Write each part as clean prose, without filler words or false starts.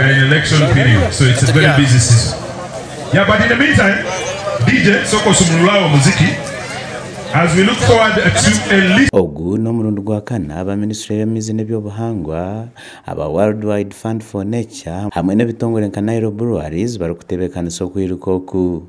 We are in election period, so it's a very busy season. Yeah, but in the meantime, DJ Soko Sumulawa Muziki, as we look forward to a list. Ogu no murundi gwa kana aba Ministry y'Emizi n'ebyobuhangwa aba Worldwide Fund for Nature hamwe n'ebitongole nka Nairobi Breweries barikutebekanisa okwiruka oku.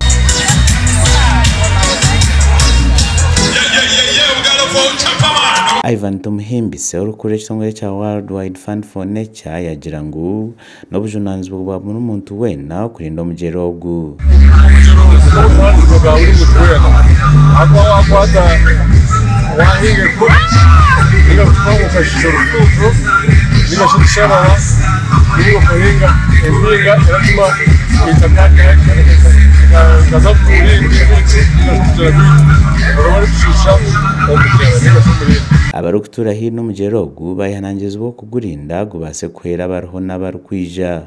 Ivan Tumuhimbise urukure ekitongole kya Worldwide Fund for Nature yagira ngu n'obujunanizibwa bwa buri muntu wena okurinda omugyera ogu. Abarukutura hino omugyera ogu bayihanangizibwa okugurinda gubase kuhera abariho n'abarikwija.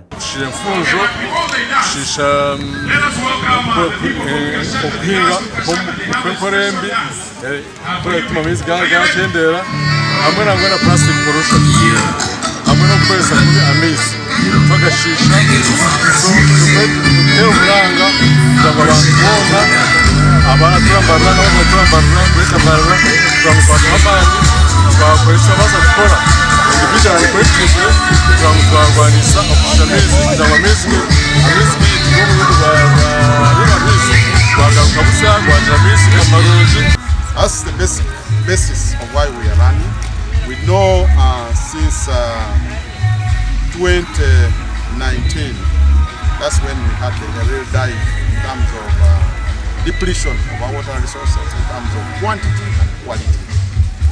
Okuhinga kw'enkorembi turatuma amaizi gakendera hamwe nangwa na plastic pollution hamwe no kukozesa kubi amaizi tugashisha tutera omuranga kugira ngo abantu bona abaturambarira n'abaturambarira kwetambarira turamukwata amaani twakoresha baza gukora individual collective kugira ngo twarwanisa okushisha amaizi kugira ngo amaizi that's the basis of why we are running. We know since 2019, that's when we had a real dive in terms of depletion of our water resources, in terms of quantity and quality.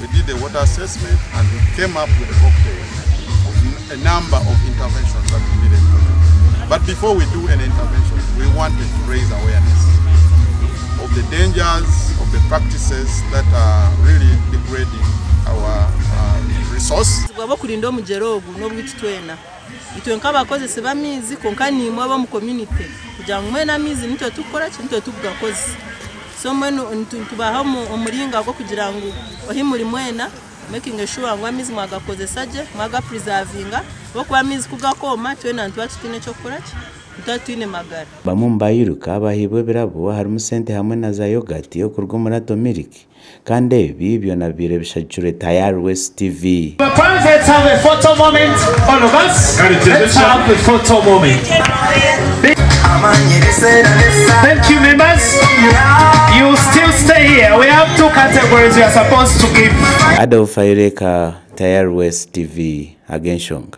We did the water assessment and we came up with a cocktail of a number of interventions that we needed to do. But before we do any intervention, we wanted to raise awareness of the dangers of the practices that are really degrading our resource. Kurinda omugyera ogu n'obwitu twena itwe nk'abakozi b'amizi konka nimwe abo mu community kugira ngo mwena amizi nitwe tukora kintu tugakoze so mwene tubaha umuringa go kugira ngo ohimuri mwena making sure ngo amizi mwagakozesaje mwaga preservinga bo kwa amizi kugakoma twena ntwatu tine cyo kora Tutine magara. Bamwe mbayiruka bahibwe birabo harimo sente hamwe na za yogurt yo kurwa muri Milk kandi ibi byo nabire bishajure Tayari West TV. Let's have a photo moment, all of us. Let's have a photo moment. Thank you, members. You still stay here. We have two categories we are supposed to give. Adolf Ayreka, Tayari West TV, again shong.